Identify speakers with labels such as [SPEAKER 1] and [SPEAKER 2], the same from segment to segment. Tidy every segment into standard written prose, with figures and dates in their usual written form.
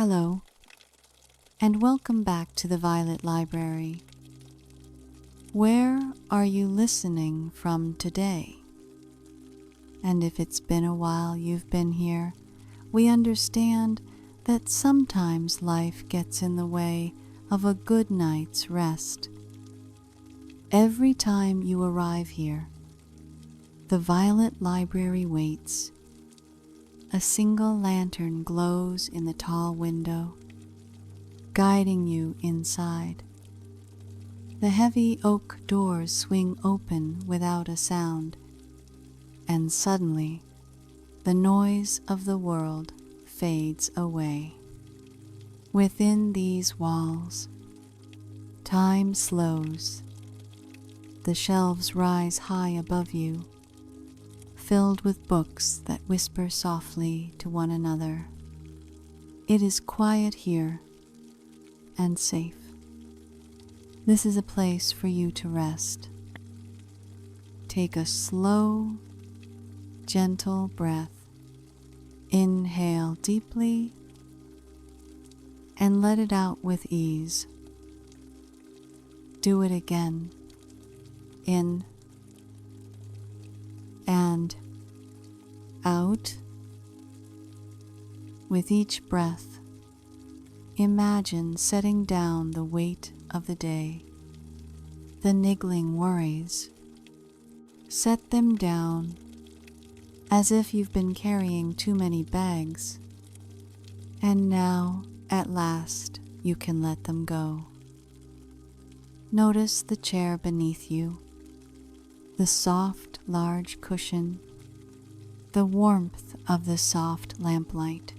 [SPEAKER 1] Hello, and welcome back to the Violet Library. Where are you listening from today? And if it's been a while you've been here, we understand that sometimes life gets in the way of a good night's rest. Every time you arrive here, the Violet Library waits. A single lantern glows in the tall window, guiding you inside. The heavy oak doors swing open without a sound, and suddenly the noise of the world fades away. Within these walls, time slows. The shelves rise high above you, filled with books that whisper softly to one another. It is quiet here and safe. This is a place for you to rest. Take a slow, gentle breath. Inhale deeply and let it out with ease. Do it again. In and out. With each breath, imagine setting down the weight of the day, the niggling worries. Set them down as if you've been carrying too many bags, and now, at last, you can let them go. Notice the chair beneath you, the soft, large cushion, the warmth of the soft lamplight.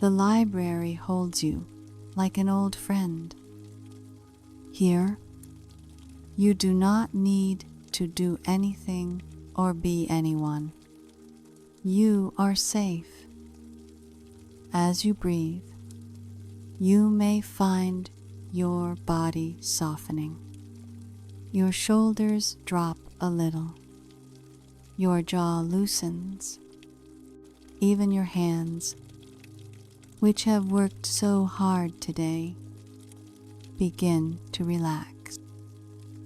[SPEAKER 1] The library holds you like an old friend. Here, you do not need to do anything or be anyone. You are safe. As you breathe, you may find your body softening. Your shoulders drop a little. Your jaw loosens. Even your hands, which have worked so hard today, begin to relax.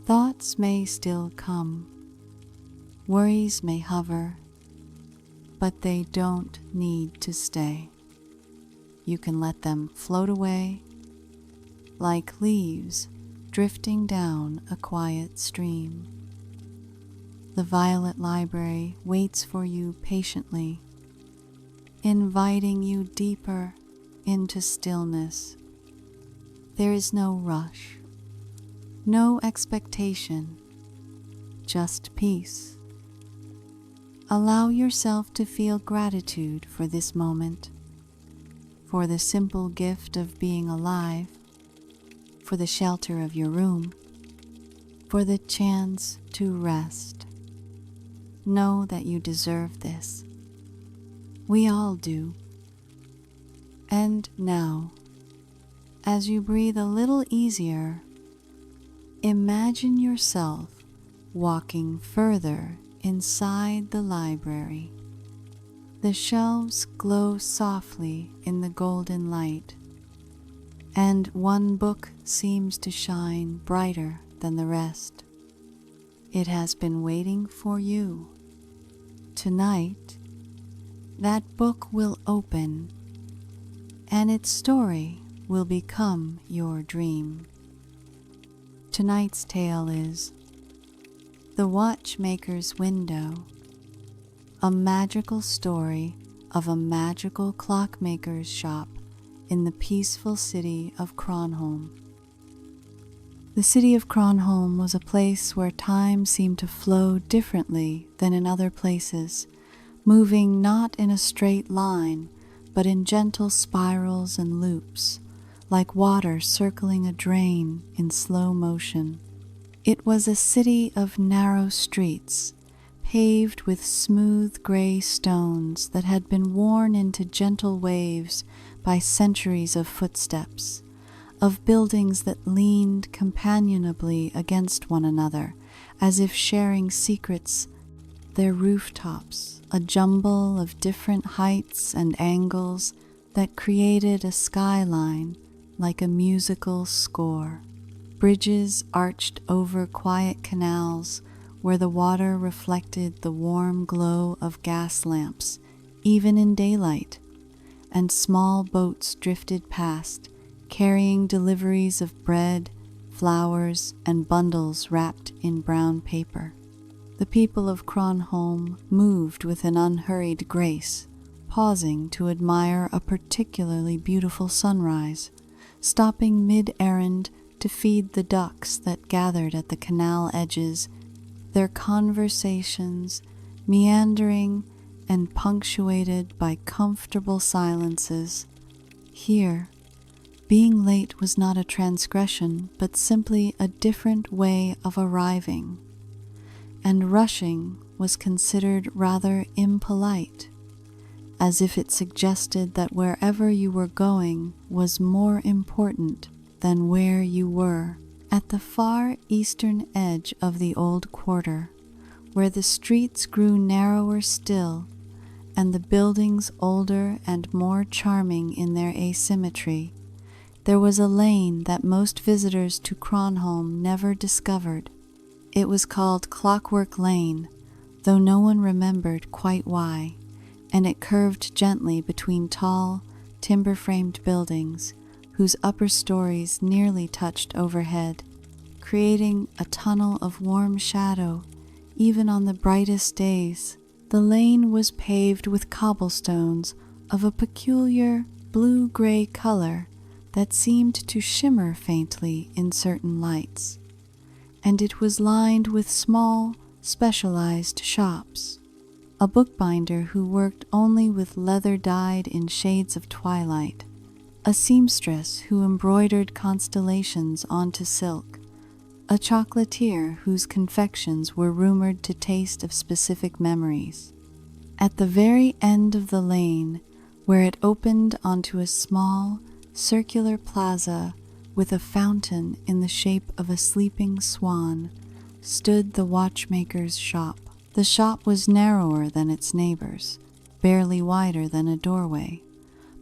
[SPEAKER 1] Thoughts may still come. Worries may hover, but they don't need to stay. You can let them float away like leaves drifting down a quiet stream. The Violet Library waits for you patiently, inviting you deeper into stillness. There is no rush, no expectation, just peace. Allow yourself to feel gratitude for this moment, for the simple gift of being alive, for the shelter of your room, for the chance to rest. Know that you deserve this. We all do. And now, as you breathe a little easier, imagine yourself walking further inside the library. The shelves glow softly in the golden light, and one book seems to shine brighter than the rest. It has been waiting for you. Tonight, that book will open, and its story will become your dream. Tonight's tale is The Watchmaker's Window, a magical story of a magical clockmaker's shop in the peaceful city of Chronholm. The city of Chronholm was a place where time seemed to flow differently than in other places, moving not in a straight line, but in gentle spirals and loops, like water circling a drain in slow motion. It was a city of narrow streets, paved with smooth gray stones that had been worn into gentle waves by centuries of footsteps, of buildings that leaned companionably against one another, as if sharing secrets, their rooftops, a jumble of different heights and angles that created a skyline like a musical score. Bridges arched over quiet canals where the water reflected the warm glow of gas lamps, even in daylight, and small boats drifted past, carrying deliveries of bread, flowers, and bundles wrapped in brown paper. The people of Chronholm moved with an unhurried grace, pausing to admire a particularly beautiful sunrise, stopping mid-errand to feed the ducks that gathered at the canal edges, their conversations meandering and punctuated by comfortable silences. Here, being late was not a transgression, but simply a different way of arriving, and rushing was considered rather impolite, as if it suggested that wherever you were going was more important than where you were. At the far eastern edge of the old quarter, where the streets grew narrower still, and the buildings older and more charming in their asymmetry, there was a lane that most visitors to Chronholm never discovered. It was called Clockwork Lane, though no one remembered quite why, and it curved gently between tall, timber-framed buildings whose upper stories nearly touched overhead, creating a tunnel of warm shadow even on the brightest days. The lane was paved with cobblestones of a peculiar blue-gray color that seemed to shimmer faintly in certain lights, and it was lined with small, specialized shops. A bookbinder who worked only with leather dyed in shades of twilight, a seamstress who embroidered constellations onto silk, a chocolatier whose confections were rumored to taste of specific memories. At the very end of the lane, where it opened onto a small, circular plaza with a fountain in the shape of a sleeping swan, stood the watchmaker's shop. The shop was narrower than its neighbors, barely wider than a doorway,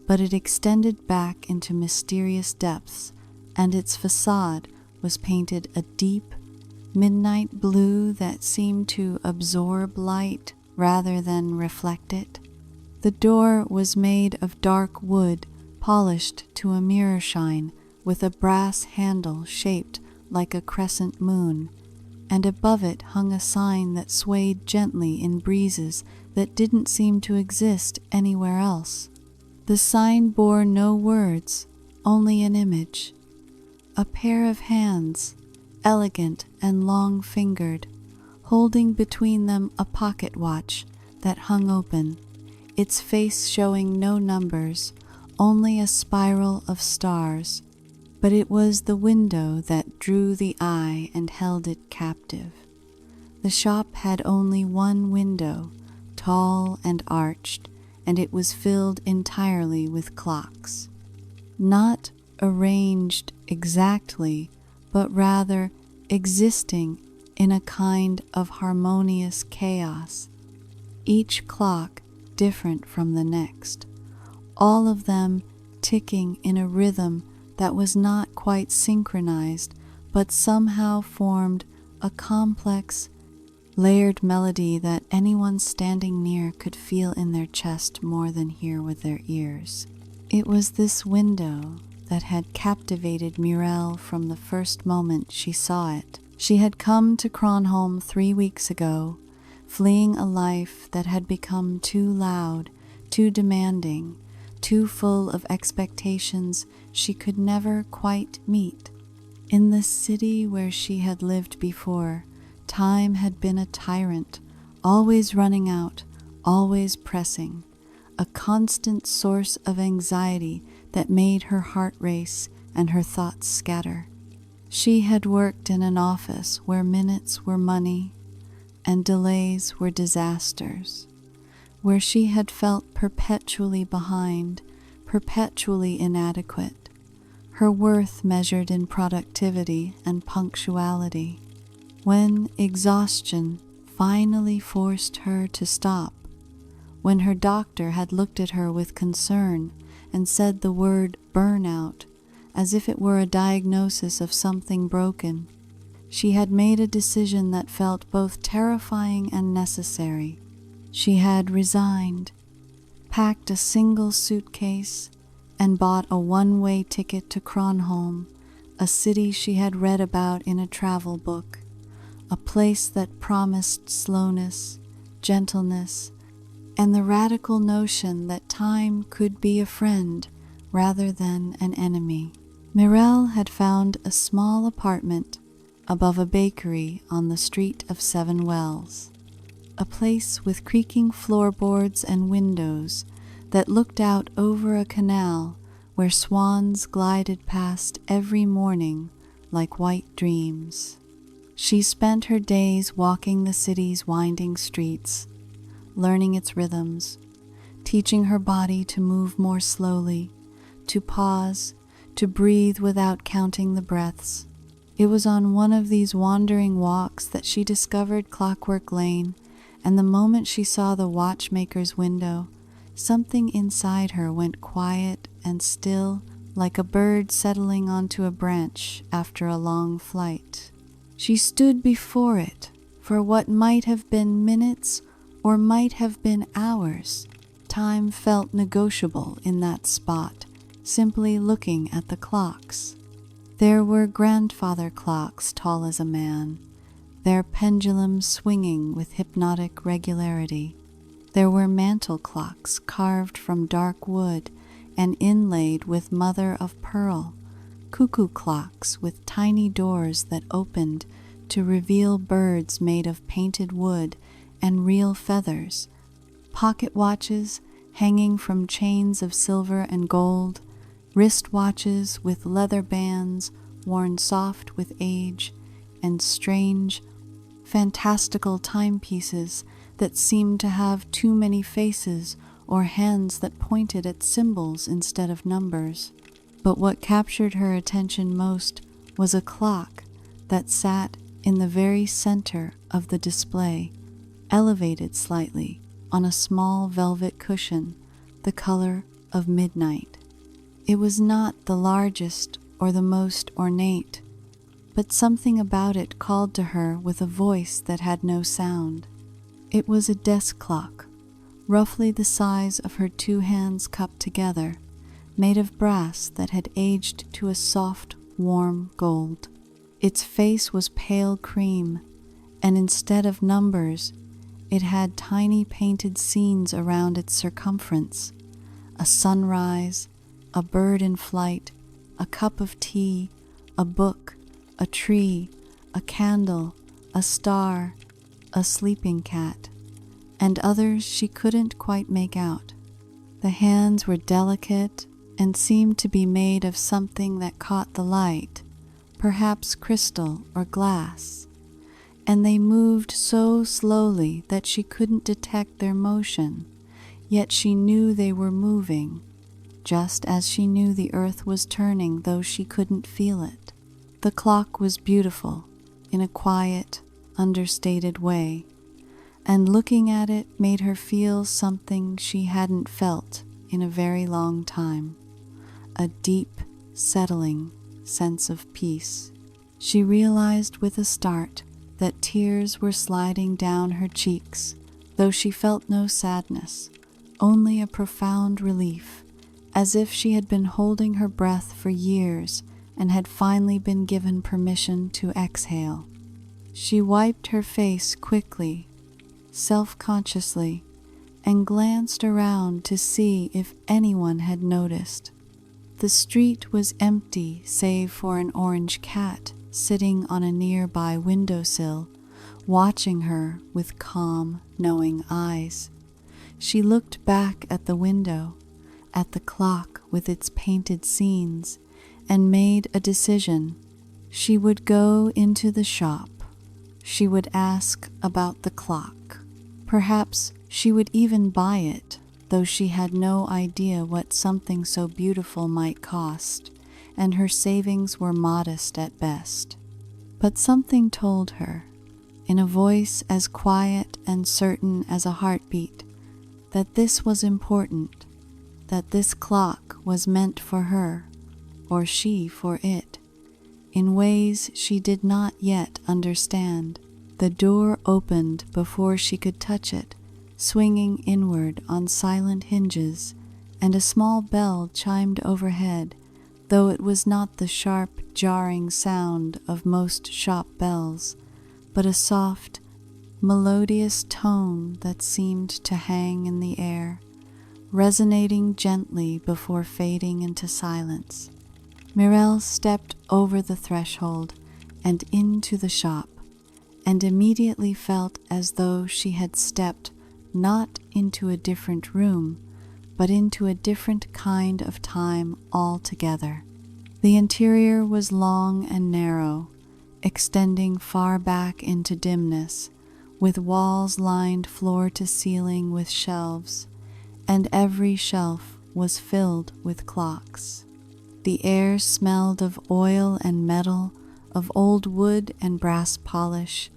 [SPEAKER 1] but it extended back into mysterious depths, and its facade was painted a deep, midnight blue that seemed to absorb light rather than reflect it. The door was made of dark wood, polished to a mirror shine, with a brass handle shaped like a crescent moon, and above it hung a sign that swayed gently in breezes that didn't seem to exist anywhere else. The sign bore no words, only an image. A pair of hands, elegant and long-fingered, holding between them a pocket watch that hung open, its face showing no numbers, only a spiral of stars. But it was the window that drew the eye and held it captive. The shop had only one window, tall and arched, and it was filled entirely with clocks. Not arranged exactly, but rather existing in a kind of harmonious chaos, each clock different from the next, all of them ticking in a rhythm that was not quite synchronized, but somehow formed a complex, layered melody that anyone standing near could feel in their chest more than hear with their ears. It was this window that had captivated Mirelle from the first moment she saw it. She had come to Chronholm 3 weeks ago, fleeing a life that had become too loud, too demanding, too full of expectations she could never quite meet. In the city where she had lived before, time had been a tyrant, always running out, always pressing, a constant source of anxiety that made her heart race and her thoughts scatter. She had worked in an office where minutes were money and delays were disasters, where she had felt perpetually behind, perpetually inadequate, her worth measured in productivity and punctuality. When exhaustion finally forced her to stop, when her doctor had looked at her with concern and said the word burnout as if it were a diagnosis of something broken. She had made a decision that felt both terrifying and necessary. She had resigned, packed a single suitcase, and bought a one-way ticket to Chronholm, a city she had read about in a travel book, a place that promised slowness, gentleness, and the radical notion that time could be a friend rather than an enemy. Mirelle had found a small apartment above a bakery on the street of 7 Wells, a place with creaking floorboards and windows that looked out over a canal where swans glided past every morning like white dreams. She spent her days walking the city's winding streets, learning its rhythms, teaching her body to move more slowly, to pause, to breathe without counting the breaths. It was on one of these wandering walks that she discovered Clockwork Lane, and the moment she saw the watchmaker's window, something inside her went quiet and still, like a bird settling onto a branch after a long flight. She stood before it for what might have been minutes or might have been hours. Time felt negotiable in that spot, simply looking at the clocks. There were grandfather clocks tall as a man, their pendulums swinging with hypnotic regularity. There were mantel clocks carved from dark wood and inlaid with mother of pearl, cuckoo clocks with tiny doors that opened to reveal birds made of painted wood and real feathers, pocket watches hanging from chains of silver and gold, wrist watches with leather bands worn soft with age, and strange, fantastical timepieces that seemed to have too many faces or hands that pointed at symbols instead of numbers. But what captured her attention most was a clock that sat in the very center of the display, elevated slightly on a small velvet cushion the color of midnight. It was not the largest or the most ornate, but something about it called to her with a voice that had no sound. It was a desk clock, roughly the size of her 2 hands cupped together, made of brass that had aged to a soft, warm gold. Its face was pale cream, and instead of numbers, it had tiny painted scenes around its circumference: a sunrise, a bird in flight, a cup of tea, a book, a tree, a candle, a star, a sleeping cat, and others she couldn't quite make out. The hands were delicate and seemed to be made of something that caught the light, perhaps crystal or glass, and they moved so slowly that she couldn't detect their motion, yet she knew they were moving, just as she knew the earth was turning, though she couldn't feel it. The clock was beautiful in a quiet, understated way, and looking at it made her feel something she hadn't felt in a very long time, a deep, settling sense of peace. She realized with a start that tears were sliding down her cheeks, though she felt no sadness, only a profound relief, as if she had been holding her breath for years and had finally been given permission to exhale. She wiped her face quickly, self-consciously, and glanced around to see if anyone had noticed. The street was empty save for an orange cat sitting on a nearby windowsill, watching her with calm, knowing eyes. She looked back at the window, at the clock with its painted scenes, and made a decision. She would go into the shop. She would ask about the clock. Perhaps she would even buy it, though she had no idea what something so beautiful might cost, and her savings were modest at best. But something told her, in a voice as quiet and certain as a heartbeat, that this was important. that this clock was meant for her, or she for it, in ways she did not yet understand. The door opened before she could touch it, swinging inward on silent hinges, and a small bell chimed overhead, though it was not the sharp, jarring sound of most shop bells, but a soft, melodious tone that seemed to hang in the air, resonating gently before fading into silence. Mirelle stepped over the threshold and into the shop, and immediately felt as though she had stepped not into a different room, but into a different kind of time altogether. The interior was long and narrow, extending far back into dimness, with walls lined floor to ceiling with shelves, and every shelf was filled with clocks. The air smelled of oil and metal, of old wood and brass polish,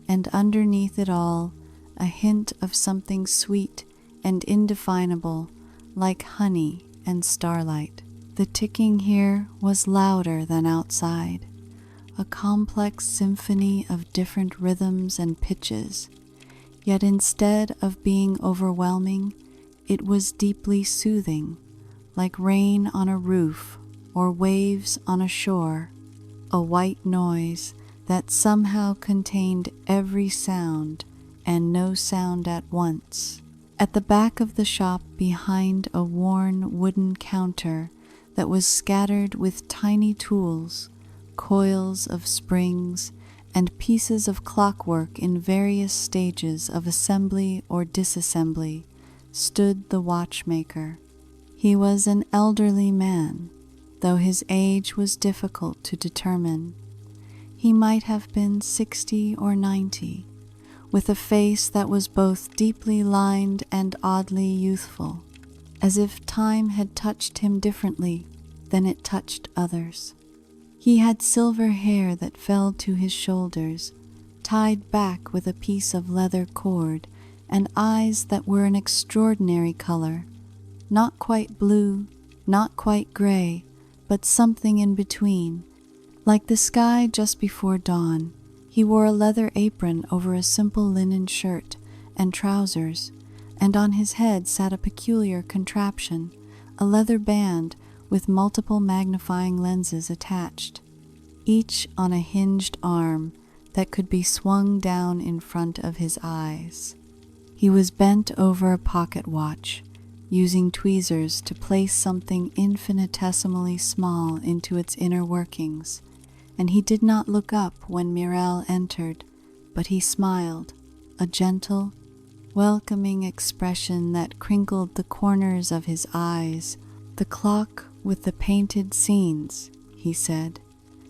[SPEAKER 1] and underneath it all, a hint of something sweet and indefinable, like honey and starlight. The ticking here was louder than outside, a complex symphony of different rhythms and pitches, yet instead of being overwhelming, it was deeply soothing, like rain on a roof or waves on a shore, a white noise that somehow contained every sound and no sound at once. At the back of the shop, behind a worn wooden counter that was scattered with tiny tools, coils of springs, and pieces of clockwork in various stages of assembly or disassembly, stood the watchmaker. He was an elderly man, though his age was difficult to determine. He might have been 60 or 90, with a face that was both deeply lined and oddly youthful, as if time had touched him differently than it touched others. He had silver hair that fell to his shoulders, tied back with a piece of leather cord, and eyes that were an extraordinary color, not quite blue, not quite gray, but something in between, like the sky just before dawn. He wore a leather apron over a simple linen shirt and trousers, and on his head sat a peculiar contraption, a leather band with multiple magnifying lenses attached, each on a hinged arm that could be swung down in front of his eyes. He was bent over a pocket watch, using tweezers to place something infinitesimally small into its inner workings, and he did not look up when Mirelle entered, but he smiled, a gentle, welcoming expression that crinkled the corners of his eyes. "The clock with the painted scenes," he said,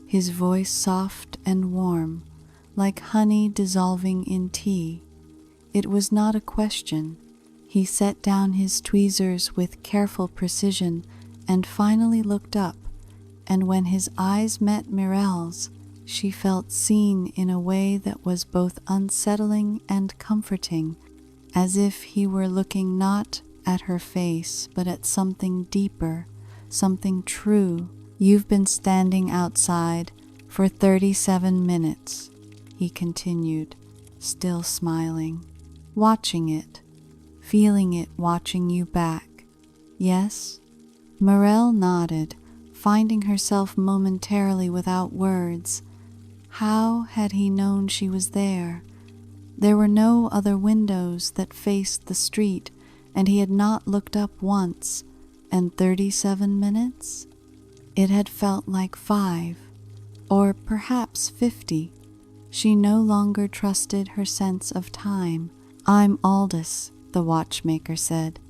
[SPEAKER 1] his voice soft and warm, like honey dissolving in tea. It was not a question. He set down his tweezers with careful precision and finally looked up, and when his eyes met Mirelle's, she felt seen in a way that was both unsettling and comforting, as if he were looking not at her face but at something deeper, something true. "You've been standing outside for 37 minutes, he continued, still smiling, "watching it, feeling it watching you back. Yes?" Mirelle nodded, finding herself momentarily without words. How had he known she was there? There were no other windows that faced the street, and he had not looked up once. And 37 minutes? It had felt like 5, or perhaps 50. She no longer trusted her sense of time. "I'm Aldous," the watchmaker said,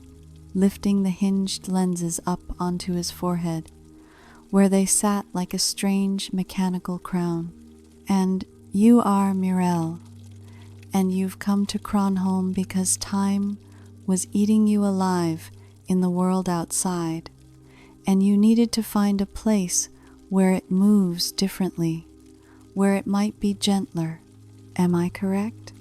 [SPEAKER 1] lifting the hinged lenses up onto his forehead, where they sat like a strange mechanical crown. "And you are Mirelle, and you've come to Chronholm because time was eating you alive in the world outside, and you needed to find a place where it moves differently, where it might be gentler. Am I correct?"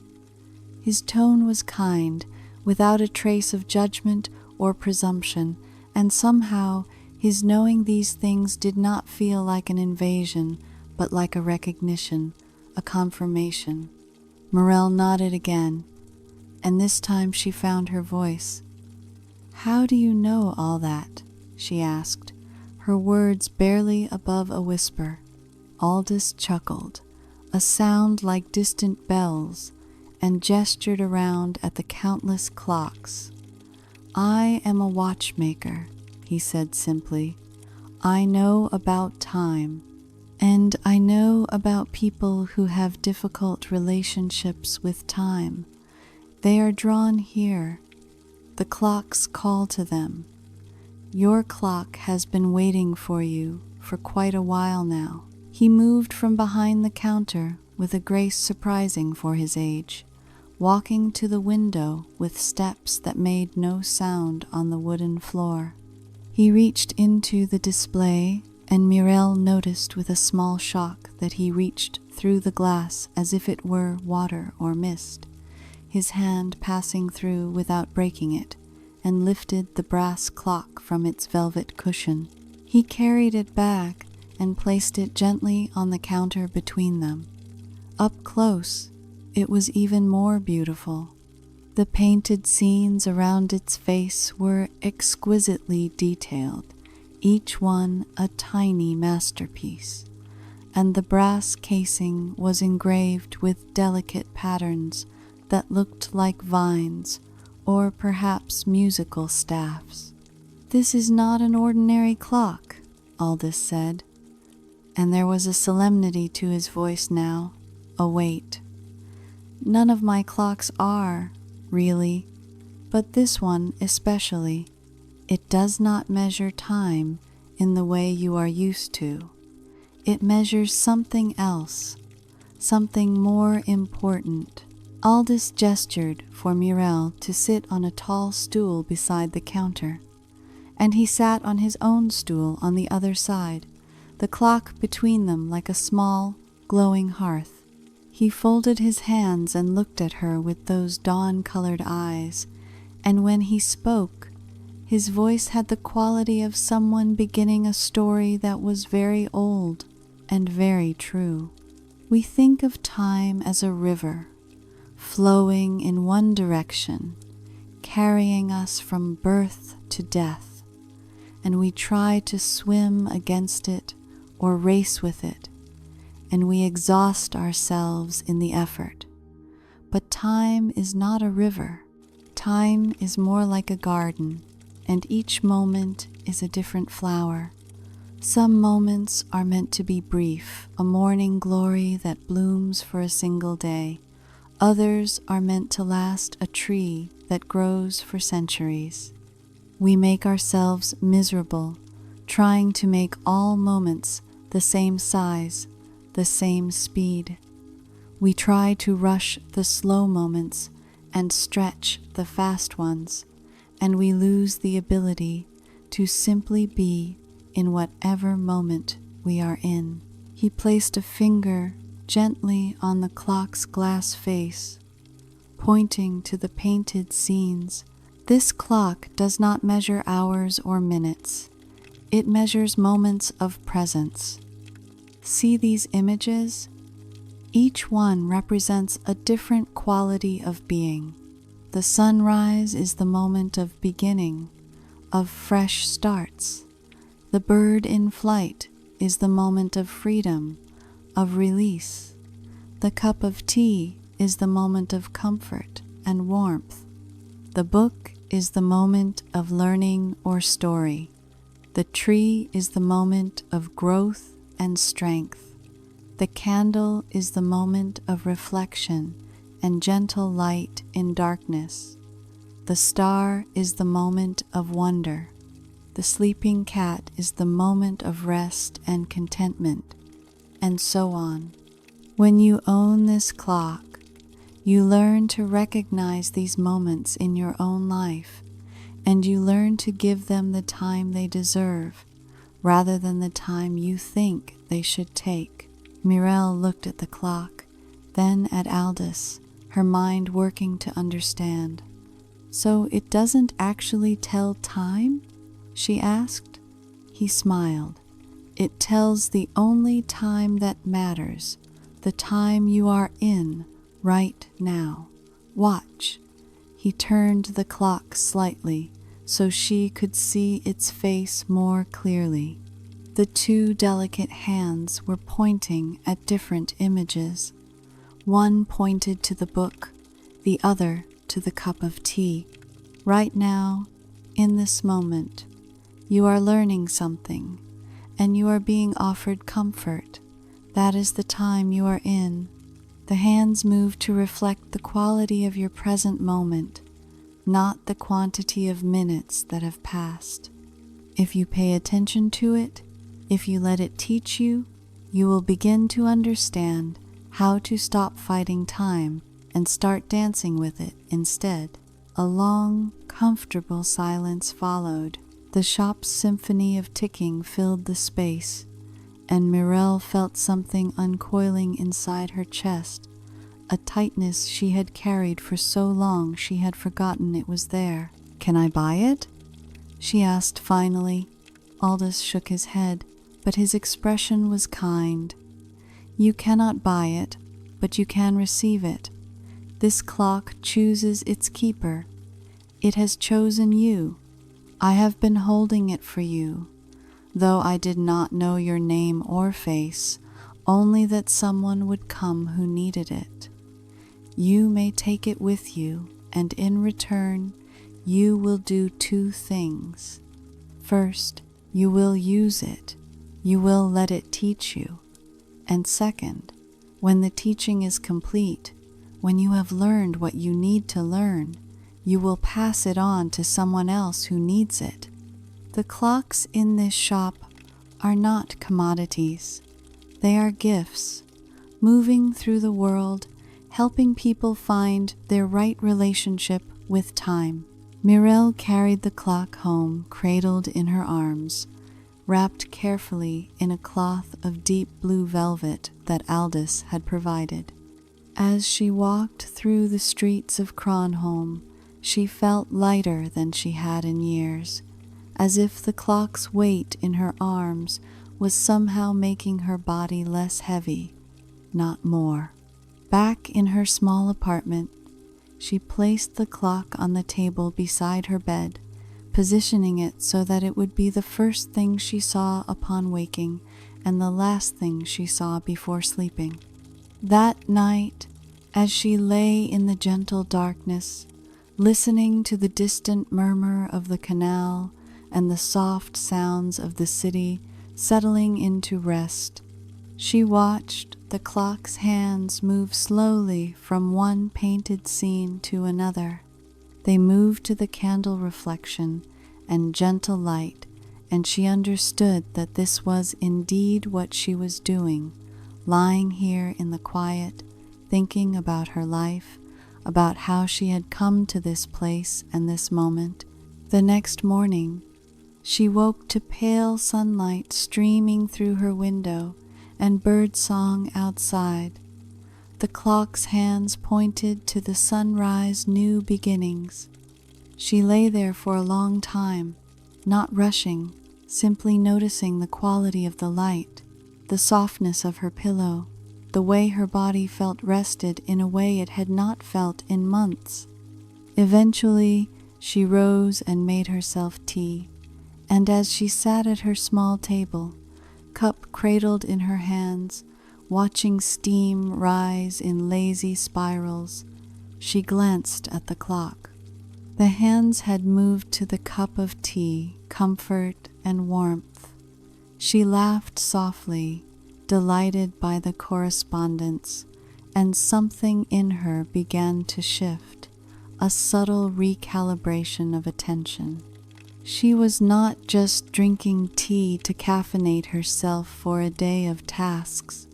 [SPEAKER 1] His tone was kind, without a trace of judgment or presumption, and somehow his knowing these things did not feel like an invasion, but like a recognition, a confirmation. Mirelle nodded again, and this time she found her voice. "How do you know all that?" she asked, her words barely above a whisper. Aldous chuckled, a sound like distant bells, and gestured around at the countless clocks. "I am a watchmaker," he said simply. "I know about time, and I know about people who have difficult relationships with time. They are drawn here. The clocks call to them. Your clock has been waiting for you for quite a while now." He moved from behind the counter with a grace surprising for his age, walking to the window with steps that made no sound on the wooden floor. He reached into the display, and Mirelle noticed with a small shock that he reached through the glass as if it were water or mist, his hand passing through without breaking it, and lifted the brass clock from its velvet cushion. He carried it back and placed it gently on the counter between them. Up close, it was even more beautiful. The painted scenes around its face were exquisitely detailed, each one a tiny masterpiece, and the brass casing was engraved with delicate patterns that looked like vines or perhaps musical staffs. "This is not an ordinary clock," Aldous said, and there was a solemnity to his voice now, a weight. "None of my clocks are, really, but this one especially. It does not measure time in the way you are used to. It measures something else, something more important." Aldous gestured for Mirelle to sit on a tall stool beside the counter, and he sat on his own stool on the other side, the clock between them like a small, glowing hearth. He folded his hands and looked at her with those dawn-colored eyes, and when he spoke, his voice had the quality of someone beginning a story that was very old and very true. "We think of time as a river, flowing in one direction, carrying us from birth to death, and we try to swim against it or race with it, and we exhaust ourselves in the effort. But time is not a river. Time is more like a garden, and each moment is a different flower. Some moments are meant to be brief, a morning glory that blooms for a single day. Others are meant to last a tree that grows for centuries. We make ourselves miserable, trying to make all moments the same size, the same speed. We try to rush the slow moments and stretch the fast ones, and we lose the ability to simply be in whatever moment we are in. He placed a finger gently on the clock's glass face, pointing to the painted scenes. "This clock does not measure hours or minutes. It measures moments of presence. See these images? Each one represents a different quality of being. The sunrise is the moment of beginning, of fresh starts. The bird in flight is the moment of freedom, of release. The cup of tea is the moment of comfort and warmth. The book is the moment of learning or story. The tree is the moment of growth and strength. The candle is the moment of reflection and gentle light in darkness. The star is the moment of wonder. The sleeping cat is the moment of rest and contentment, and so on. When you own this clock, you learn to recognize these moments in your own life, and you learn to give them the time they deserve, rather than the time you think they should take." Mirelle looked at the clock, then at Aldous, her mind working to understand. "So it doesn't actually tell time?" she asked. He smiled. It tells the only time that matters, the time you are in right now. Watch. He turned the clock slightly so she could see its face more clearly. The two delicate hands were pointing at different images. One pointed to the book, the other to the cup of tea. Right now, in this moment, you are learning something, and you are being offered comfort. That is the time you are in. The hands move to reflect the quality of your present moment, not the quantity of minutes that have passed. If you pay attention to it, if you let it teach you, you will begin to understand how to stop fighting time and start dancing with it instead. A long, comfortable silence followed. The shop's symphony of ticking filled the space, and Mirelle felt something uncoiling inside her chest, a tightness she had carried for so long she had forgotten it was there. "Can I buy it?" she asked finally. Aldous shook his head, but his expression was kind. "You cannot buy it, but you can receive it. This clock chooses its keeper. It has chosen you. I have been holding it for you, though I did not know your name or face, only that someone would come who needed it. You may take it with you, and in return, you will do two things. First, you will use it. You will let it teach you. And second, when the teaching is complete, when you have learned what you need to learn, you will pass it on to someone else who needs it. The clocks in this shop are not commodities. They are gifts, moving through the world, helping people find their right relationship with time." Mirelle carried the clock home, cradled in her arms, wrapped carefully in a cloth of deep blue velvet that Aldous had provided. As she walked through the streets of Chronholm, she felt lighter than she had in years, as if the clock's weight in her arms was somehow making her body less heavy, not more. Back in her small apartment, she placed the clock on the table beside her bed, positioning it so that it would be the first thing she saw upon waking and the last thing she saw before sleeping. That night, as she lay in the gentle darkness, listening to the distant murmur of the canal and the soft sounds of the city settling into rest, she watched the clock's hands move slowly from one painted scene to another. They moved to the candle reflection and gentle light, and she understood that this was indeed what she was doing, lying here in the quiet, thinking about her life, about how she had come to this place and this moment. The next morning, she woke to pale sunlight streaming through her window and bird song outside. The clock's hands pointed to the sunrise new beginnings. She lay there for a long time, not rushing, simply noticing the quality of the light, the softness of her pillow, the way her body felt rested in a way it had not felt in months. Eventually, she rose and made herself tea, and as she sat at her small table, cup cradled in her hands, watching steam rise in lazy spirals, she glanced at the clock. The hands had moved to the cup of tea, comfort and warmth. She laughed softly, delighted by the correspondence, and something in her began to shift, a subtle recalibration of attention. She was not just drinking tea to caffeinate herself for a day of tasks.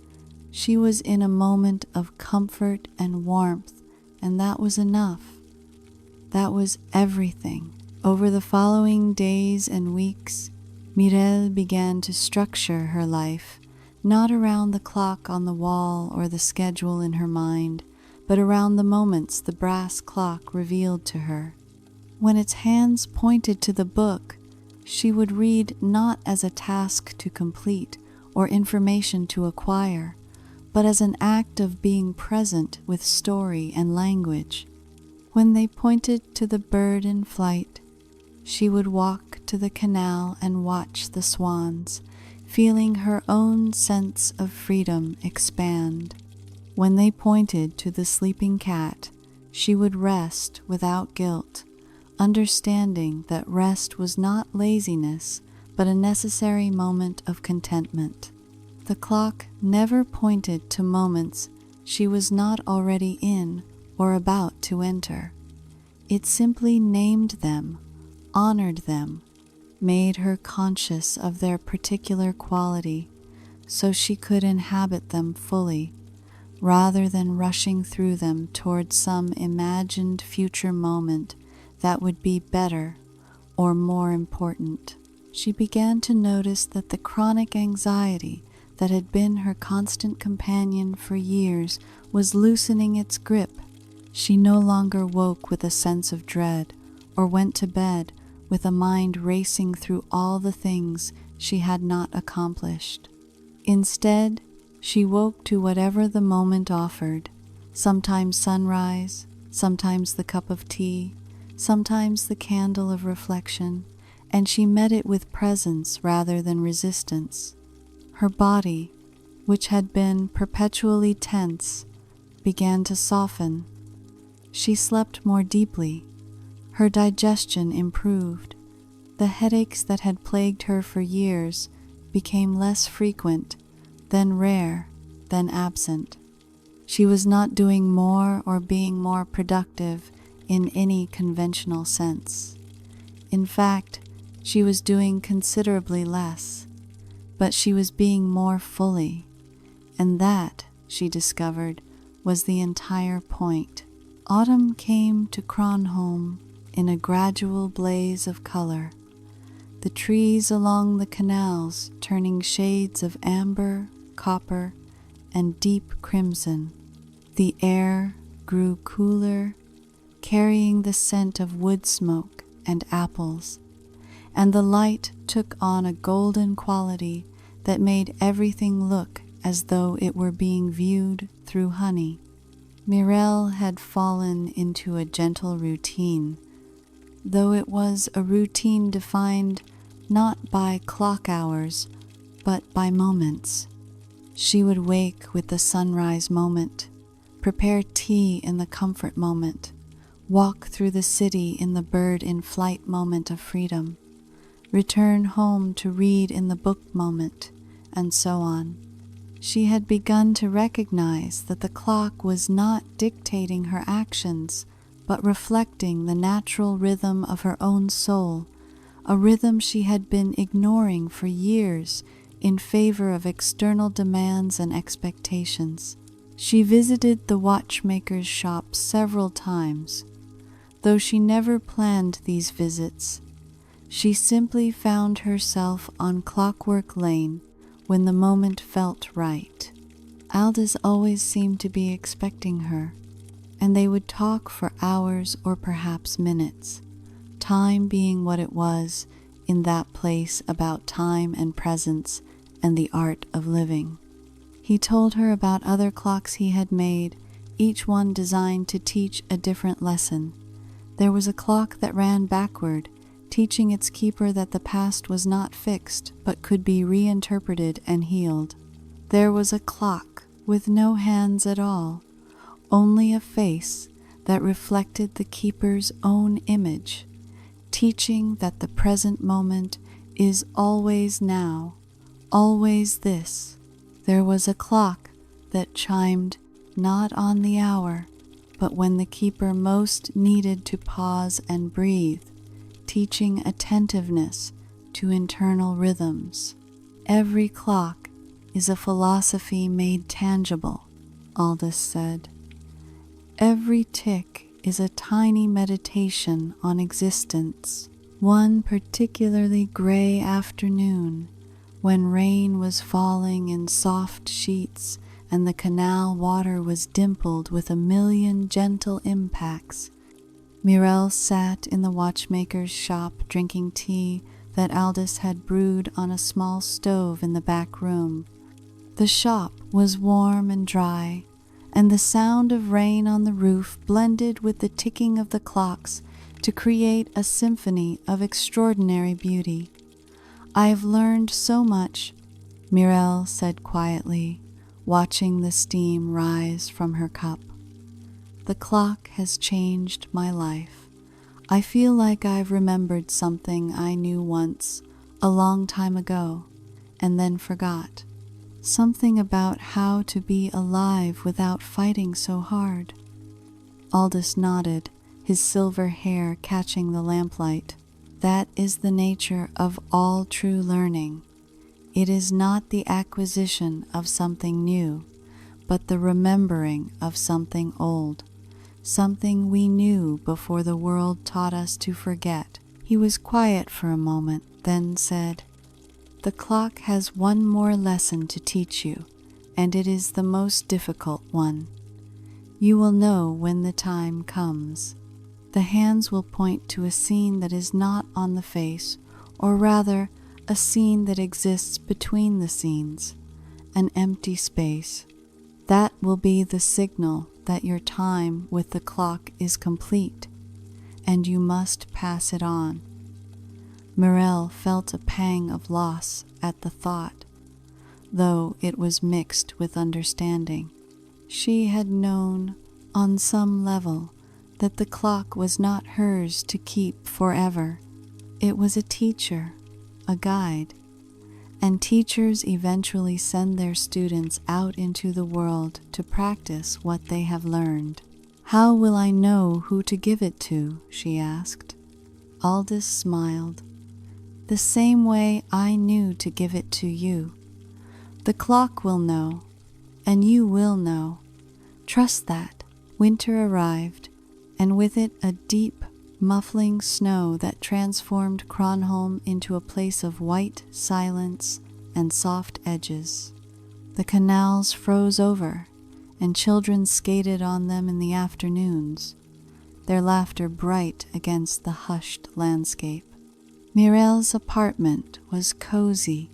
[SPEAKER 1] She was in a moment of comfort and warmth, and that was enough. That was everything. Over the following days and weeks, Mirelle began to structure her life, not around the clock on the wall or the schedule in her mind, but around the moments the brass clock revealed to her. When its hands pointed to the book, she would read not as a task to complete or information to acquire, but as an act of being present with story and language. When they pointed to the bird in flight, she would walk to the canal and watch the swans, feeling her own sense of freedom expand. When they pointed to the sleeping cat, she would rest without guilt, understanding that rest was not laziness, but a necessary moment of contentment. The clock never pointed to moments she was not already in or about to enter. It simply named them, honored them, made her conscious of their particular quality so she could inhabit them fully, rather than rushing through them towards some imagined future moment that would be better or more important. She began to notice that the chronic anxiety that had been her constant companion for years was loosening its grip. She no longer woke with a sense of dread or went to bed with a mind racing through all the things she had not accomplished. Instead, she woke to whatever the moment offered, sometimes sunrise, sometimes the cup of tea, sometimes the candle of reflection, and she met it with presence rather than resistance. Her body, which had been perpetually tense, began to soften. She slept more deeply. Her digestion improved. The headaches that had plagued her for years became less frequent, then rare, then absent. She was not doing more or being more productive in any conventional sense. In fact, she was doing considerably less, but she was being more fully, and that, she discovered, was the entire point. Autumn came to Chronholm in a gradual blaze of color, the trees along the canals turning shades of amber, copper, and deep crimson. The air grew cooler, carrying the scent of wood smoke and apples, and the light took on a golden quality that made everything look as though it were being viewed through honey. Mirelle had fallen into a gentle routine, though it was a routine defined not by clock hours, but by moments. She would wake with the sunrise moment, prepare tea in the comfort moment, walk through the city in the bird in flight moment of freedom, return home to read in the book moment, and so on. She had begun to recognize that the clock was not dictating her actions, but reflecting the natural rhythm of her own soul, a rhythm she had been ignoring for years in favor of external demands and expectations. She visited the watchmaker's shop several times. Though she never planned these visits, she simply found herself on Clockwork Lane when the moment felt right. Aldous always seemed to be expecting her, and they would talk for hours or perhaps minutes, time being what it was in that place about time and presence and the art of living. He told her about other clocks he had made, each one designed to teach a different lesson. There was a clock that ran backward, teaching its keeper that the past was not fixed, but could be reinterpreted and healed. There was a clock with no hands at all, only a face that reflected the keeper's own image, teaching that the present moment is always now, always this. There was a clock that chimed not on the hour, but when the keeper most needed to pause and breathe, teaching attentiveness to internal rhythms. Every clock is a philosophy made tangible, Aldous said. Every tick is a tiny meditation on existence. One particularly gray afternoon, when rain was falling in soft sheets and the canal water was dimpled with a million gentle impacts, Mirelle sat in the watchmaker's shop drinking tea that Aldous had brewed on a small stove in the back room. The shop was warm and dry, and the sound of rain on the roof blended with the ticking of the clocks to create a symphony of extraordinary beauty. "I have learned so much," Mirelle said quietly, watching the steam rise from her cup. "The clock has changed my life. I feel like I've remembered something I knew once, a long time ago, and then forgot. Something about how to be alive without fighting so hard." Aldous nodded, his silver hair catching the lamplight. "That is the nature of all true learning. It is not the acquisition of something new, but the remembering of something old, something we knew before the world taught us to forget." He was quiet for a moment, then said, "The clock has one more lesson to teach you, and it is the most difficult one. You will know when the time comes. The hands will point to a scene that is not on the face, or rather, a scene that exists between the scenes, an empty space. That will be the signal that your time with the clock is complete, and you must pass it on." Mirelle felt a pang of loss at the thought, though it was mixed with understanding. She had known, on some level, that the clock was not hers to keep forever. It was a teacher, a guide, and teachers eventually send their students out into the world to practice what they have learned. "How will I know who to give it to?" she asked. Aldous smiled. "The same way I knew to give it to you. The clock will know, and you will know. Trust that." Winter arrived, and with it a deep, muffling snow that transformed Chronholm into a place of white silence and soft edges. The canals froze over, and children skated on them in the afternoons, their laughter bright against the hushed landscape. Mirelle's apartment was cozy,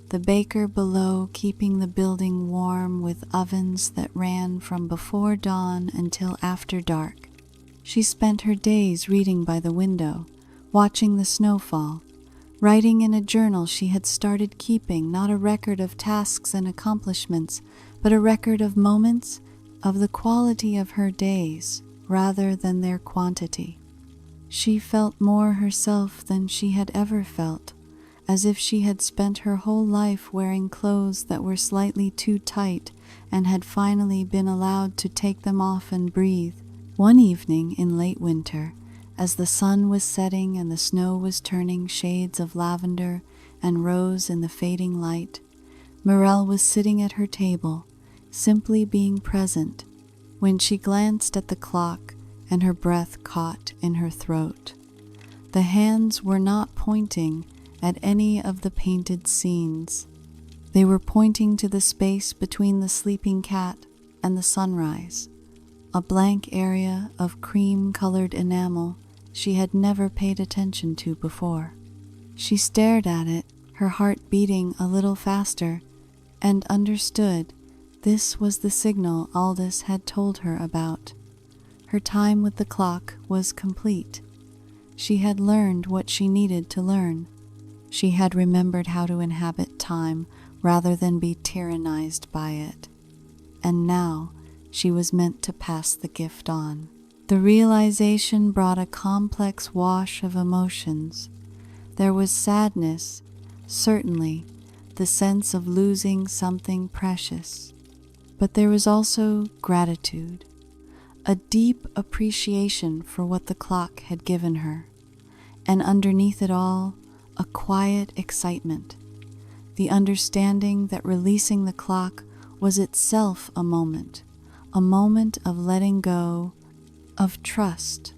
[SPEAKER 1] the baker below keeping the building warm with ovens that ran from before dawn until after dark. She spent her days reading by the window, watching the snowfall, writing in a journal she had started keeping, not a record of tasks and accomplishments, but a record of moments, of the quality of her days, rather than their quantity. She felt more herself than she had ever felt, as if she had spent her whole life wearing clothes that were slightly too tight and had finally been allowed to take them off and breathe. One evening in late winter, as the sun was setting and the snow was turning shades of lavender and rose in the fading light, Mirelle was sitting at her table, simply being present, when she glanced at the clock and her breath caught in her throat. The hands were not pointing at any of the painted scenes. They were pointing to the space between the sleeping cat and the sunrise, a blank area of cream-colored enamel she had never paid attention to before. She stared at it, her heart beating a little faster, and understood this was the signal Aldous had told her about. Her time with the clock was complete. She had learned what she needed to learn. She had remembered how to inhabit time rather than be tyrannized by it. And now she was meant to pass the gift on. The realization brought a complex wash of emotions. There was sadness, certainly, the sense of losing something precious. But there was also gratitude, a deep appreciation for what the clock had given her, and underneath it all, a quiet excitement, the understanding that releasing the clock was itself a moment of letting go, of trust,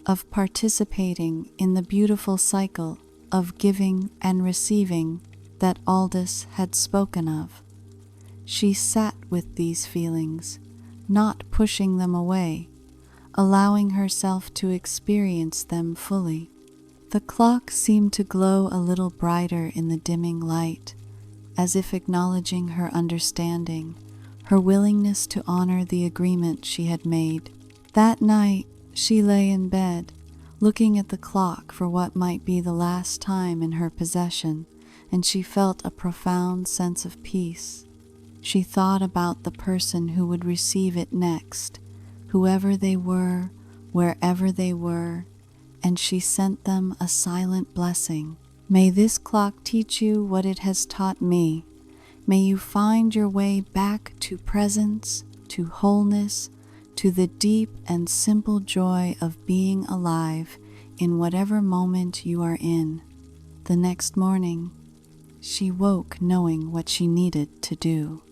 [SPEAKER 1] of participating in the beautiful cycle of giving and receiving that Aldous had spoken of. She sat with these feelings, not pushing them away, allowing herself to experience them fully. The clock seemed to glow a little brighter in the dimming light, as if acknowledging her understanding, her willingness to honor the agreement she had made. That night, she lay in bed, looking at the clock for what might be the last time in her possession, and she felt a profound sense of peace. She thought about the person who would receive it next, whoever they were, wherever they were, and she sent them a silent blessing. May this clock teach you what it has taught me. May you find your way back to presence, to wholeness, to the deep and simple joy of being alive in whatever moment you are in. The next morning, she woke knowing what she needed to do.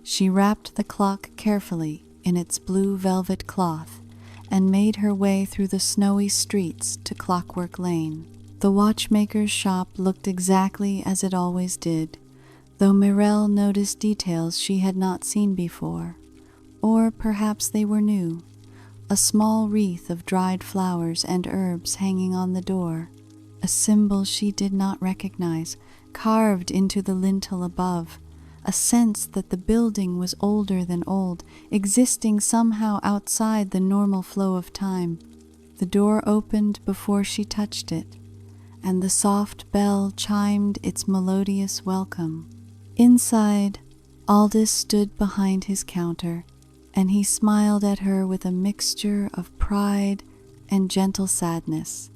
[SPEAKER 1] She wrapped the clock carefully in its blue velvet cloth and made her way through the snowy streets to Clockwork Lane. The watchmaker's shop looked exactly as it always did, though Mirelle noticed details she had not seen before, or perhaps they were new. A small wreath of dried flowers and herbs hanging on the door, a symbol she did not recognize, carved into the lintel above, a sense that the building was older than old, existing somehow outside the normal flow of time. The door opened before she touched it, and the soft bell chimed its melodious welcome. Inside, Aldous stood behind his counter, and he smiled at her with a mixture of pride and gentle sadness,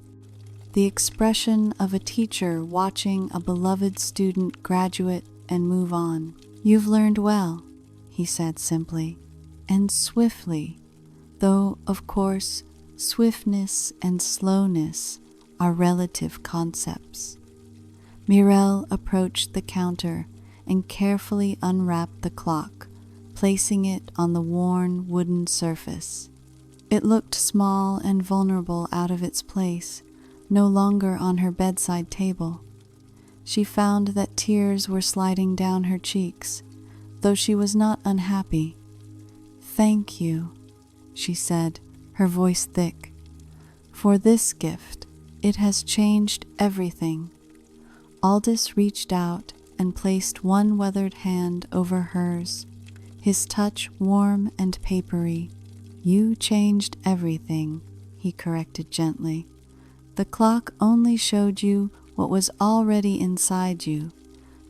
[SPEAKER 1] the expression of a teacher watching a beloved student graduate and move on. "You've learned well," he said simply, and swiftly, though, of course, swiftness and slowness are relative concepts. Mirelle approached the counter and carefully unwrapped the clock, placing it on the worn wooden surface. It looked small and vulnerable out of its place, no longer on her bedside table. She found that tears were sliding down her cheeks, though she was not unhappy. "Thank you," she said, her voice thick, "for this gift. It has changed everything." Aldous reached out and placed one weathered hand over hers, his touch warm and papery. "You changed everything," he corrected gently. "The clock only showed you what was already inside you,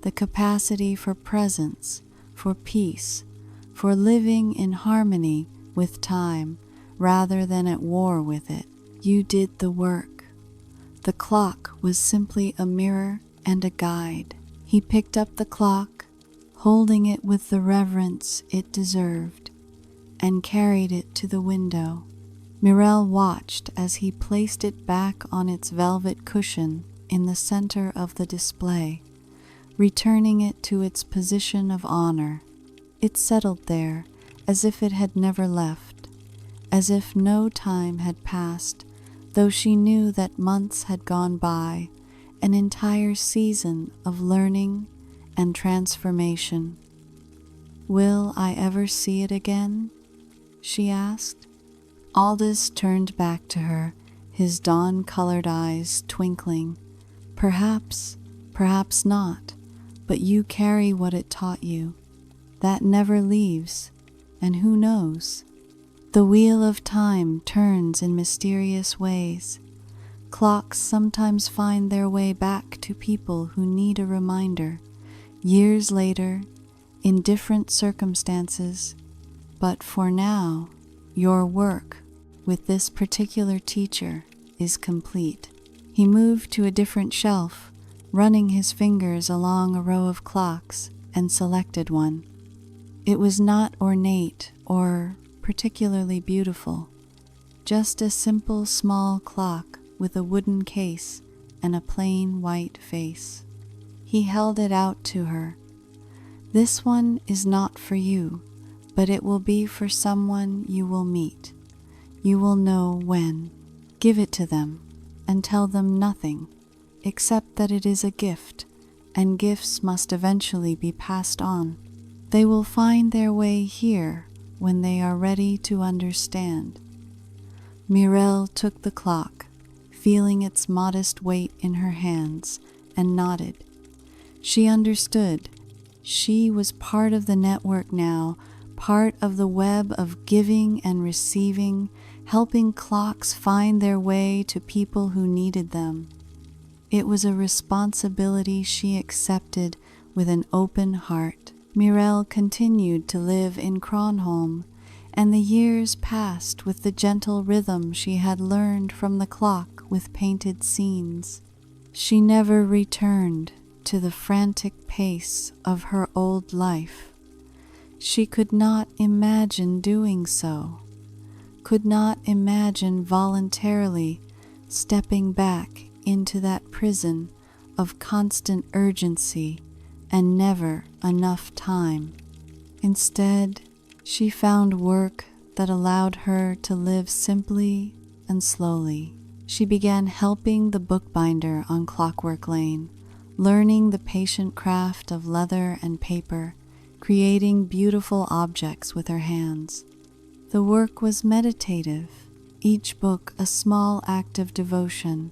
[SPEAKER 1] the capacity for presence, for peace, for living in harmony with time rather than at war with it. You did the work. The clock was simply a mirror and a guide." He picked up the clock, holding it with the reverence it deserved, and carried it to the window. Mirelle watched as he placed it back on its velvet cushion in the center of the display, returning it to its position of honor. It settled there as if it had never left, as if no time had passed, though she knew that months had gone by, an entire season of learning and transformation. "Will I ever see it again?" she asked. Aldous turned back to her, his dawn-colored eyes twinkling. "Perhaps, perhaps not, but you carry what it taught you. That never leaves, and who knows? The wheel of time turns in mysterious ways. Clocks sometimes find their way back to people who need a reminder, years later, in different circumstances. But for now, your work with this particular teacher is complete." He moved to a different shelf, running his fingers along a row of clocks, and selected one. It was not ornate or particularly beautiful, just a simple small clock with a wooden case and a plain white face. He held it out to her. "This one is not for you, but it will be for someone you will meet. You will know when. Give it to them, and tell them nothing, except that it is a gift, and gifts must eventually be passed on. They will find their way here when they are ready to understand." Mirelle took the clock, feeling its modest weight in her hands, and nodded. She understood. She was part of the network now, part of the web of giving and receiving, helping clocks find their way to people who needed them. It was a responsibility she accepted with an open heart. Mirelle continued to live in Chronholm, and the years passed with the gentle rhythm she had learned from the clock with painted scenes. She never returned to the frantic pace of her old life. She could not imagine doing so, could not imagine voluntarily stepping back into that prison of constant urgency and never enough time. Instead, she found work that allowed her to live simply and slowly. She began helping the bookbinder on Clockwork Lane, learning the patient craft of leather and paper, creating beautiful objects with her hands. The work was meditative, each book a small act of devotion,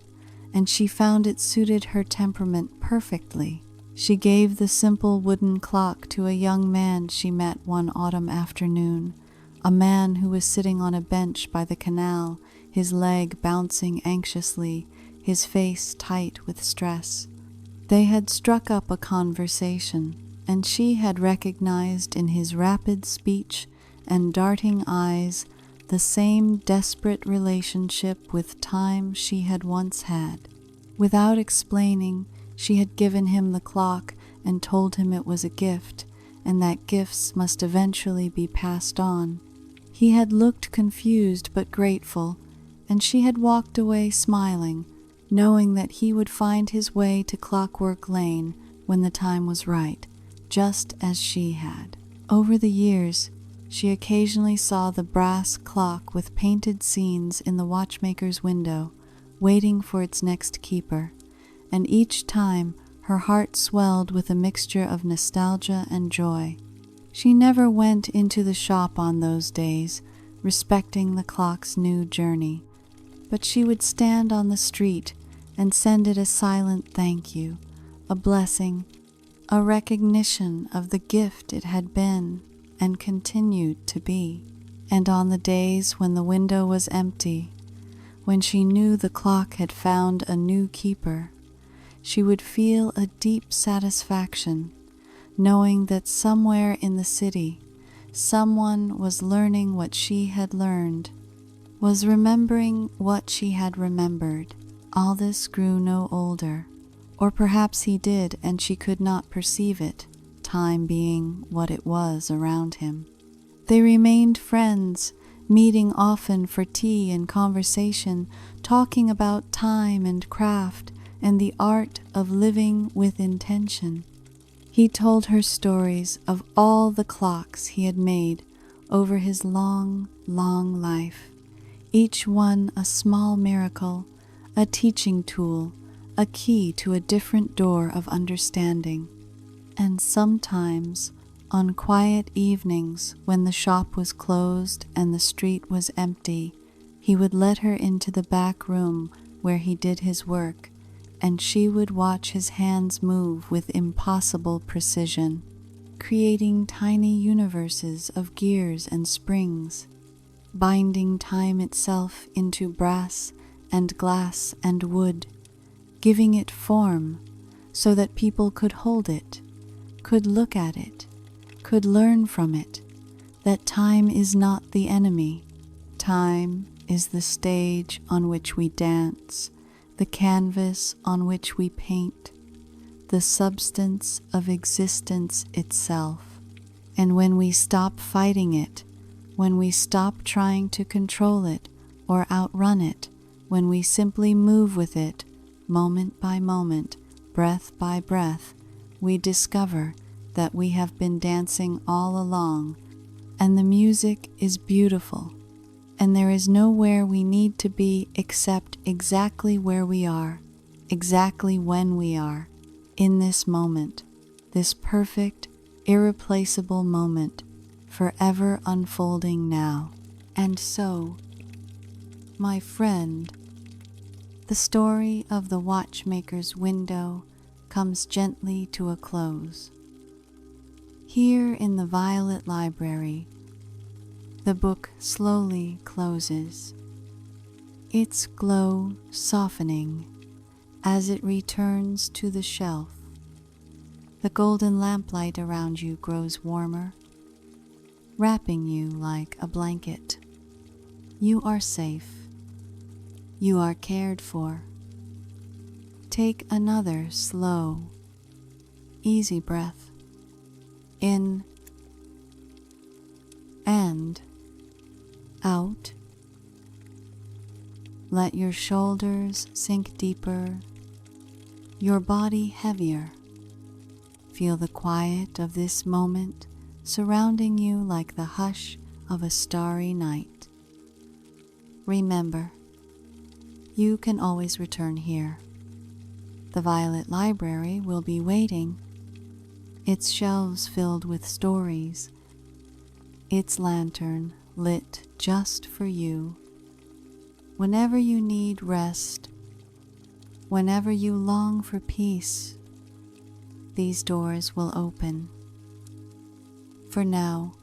[SPEAKER 1] and she found it suited her temperament perfectly. She gave the simple wooden clock to a young man she met one autumn afternoon, a man who was sitting on a bench by the canal, his leg bouncing anxiously, his face tight with stress. They had struck up a conversation, and she had recognized in his rapid speech and darting eyes the same desperate relationship with time she had once had. Without explaining, she had given him the clock and told him it was a gift, and that gifts must eventually be passed on. He had looked confused but grateful, and she had walked away smiling, knowing that he would find his way to Clockwork Lane when the time was right, just as she had. Over the years, she occasionally saw the brass clock with painted scenes in the watchmaker's window, waiting for its next keeper, and each time her heart swelled with a mixture of nostalgia and joy. She never went into the shop on those days, respecting the clock's new journey, but she would stand on the street and send it a silent thank you, a blessing, a recognition of the gift it had been and continued to be. And on the days when the window was empty, when she knew the clock had found a new keeper, she would feel a deep satisfaction, knowing that somewhere in the city, someone was learning what she had learned, was remembering what she had remembered. Aldous grew no older, or perhaps he did and she could not perceive it, time being what it was around him. They remained friends, meeting often for tea and conversation, talking about time and craft and the art of living with intention. He told her stories of all the clocks he had made over his long, long life, each one a small miracle, a teaching tool, a key to a different door of understanding. And sometimes, on quiet evenings when the shop was closed and the street was empty, he would let her into the back room where he did his work, and she would watch his hands move with impossible precision, creating tiny universes of gears and springs, binding time itself into brass and glass and wood, giving it form so that people could hold it, could look at it, could learn from it, that time is not the enemy. Time is the stage on which we dance, the canvas on which we paint, the substance of existence itself. And when we stop fighting it, when we stop trying to control it or outrun it, when we simply move with it, moment by moment, breath by breath, we discover that we have been dancing all along, and the music is beautiful, and there is nowhere we need to be except exactly where we are, exactly when we are, in this moment, this perfect, irreplaceable moment, forever unfolding now. And so, my friend, The story of the watchmaker's window comes gently to a close. Here in the violet library, the book slowly closes, its glow softening as it returns to the shelf. The golden lamplight around you grows warmer, wrapping you like a blanket. You are safe. You are cared for. Take another slow, easy breath in and out. Let your shoulders sink deeper, your body heavier. Feel the quiet of this moment surrounding you like the hush of a starry night. Remember, you can always return here. The Violet Library will be waiting, its shelves filled with stories, its lantern lit just for you. Whenever you need rest, whenever you long for peace, these doors will open. For now,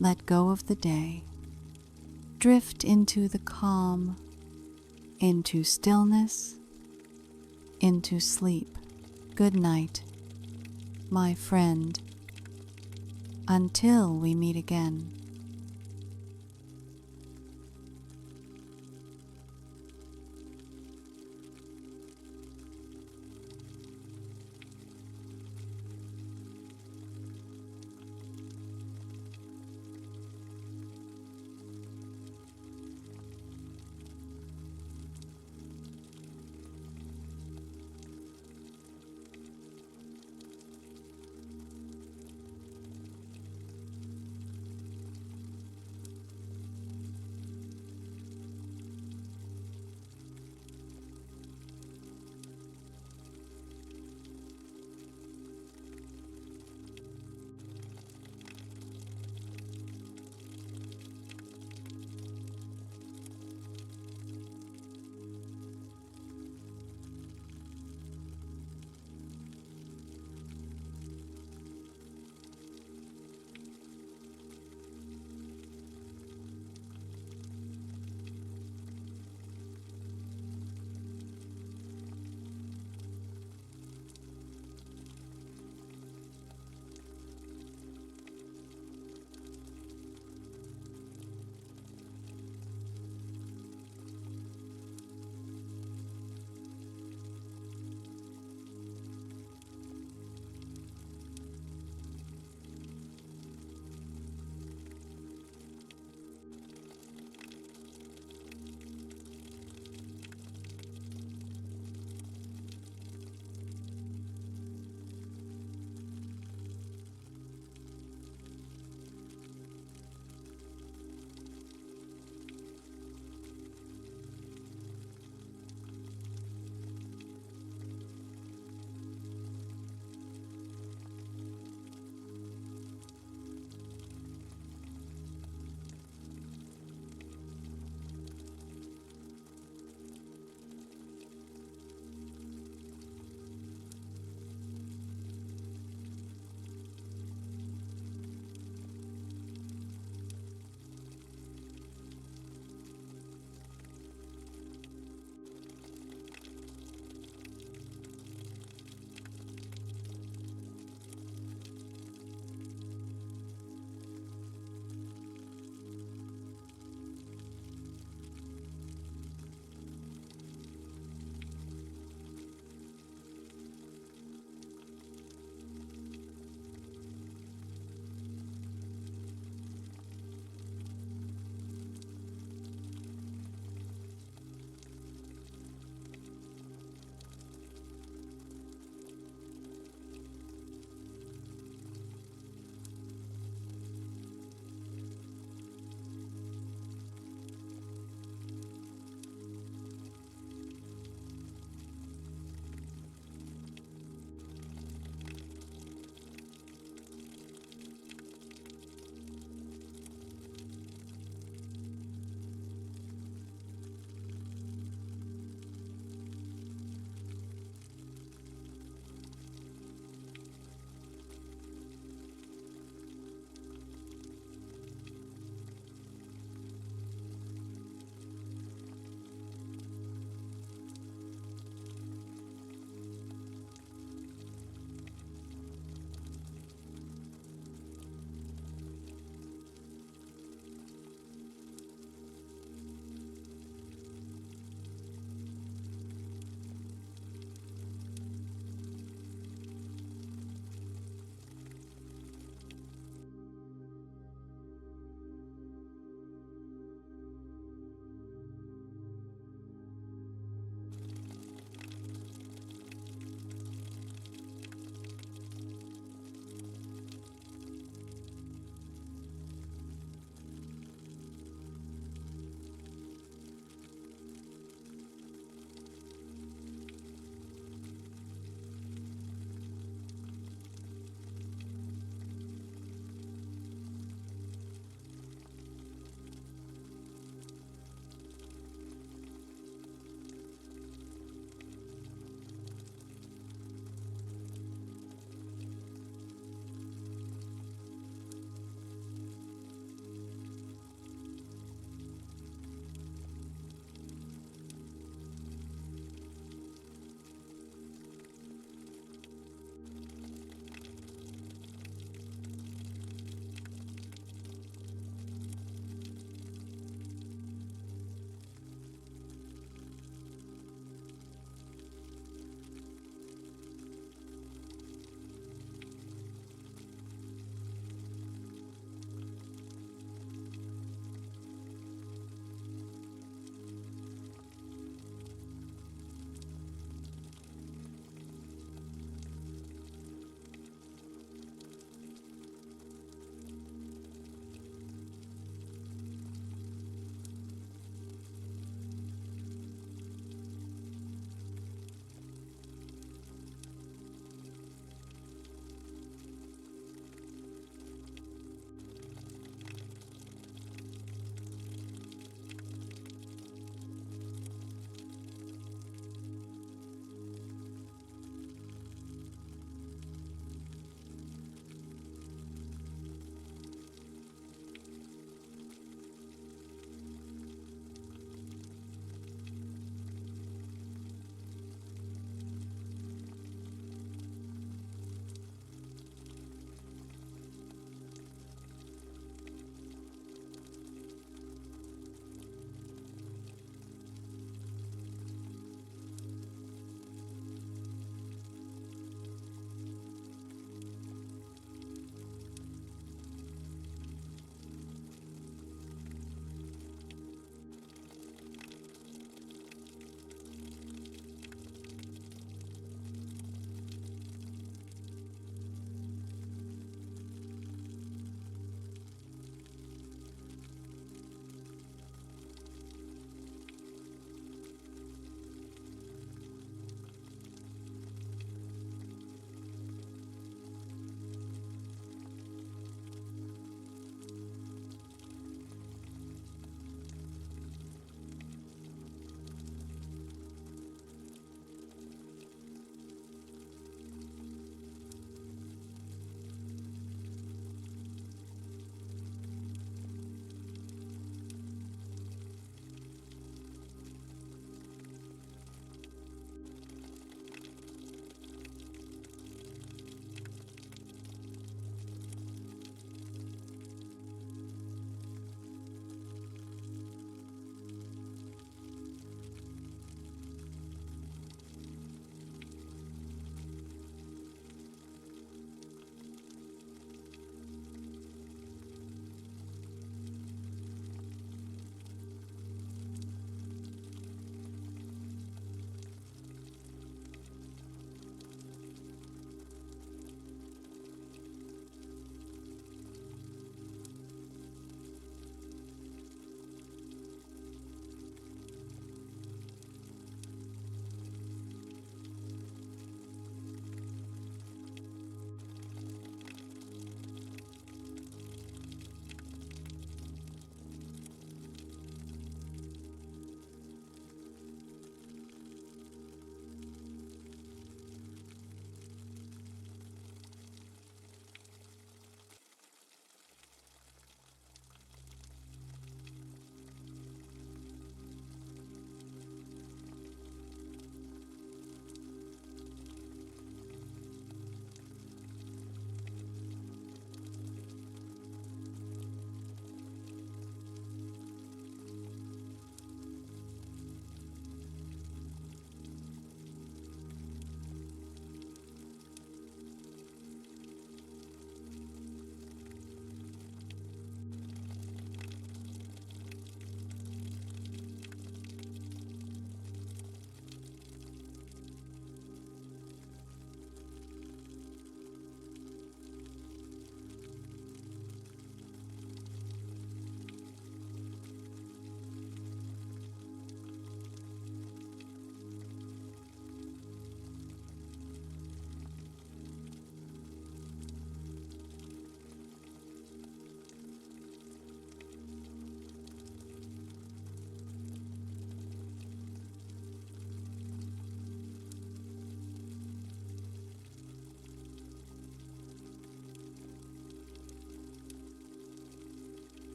[SPEAKER 1] let go of the day. Drift into the calm, into stillness, into sleep. Good night, my friend, until we meet again.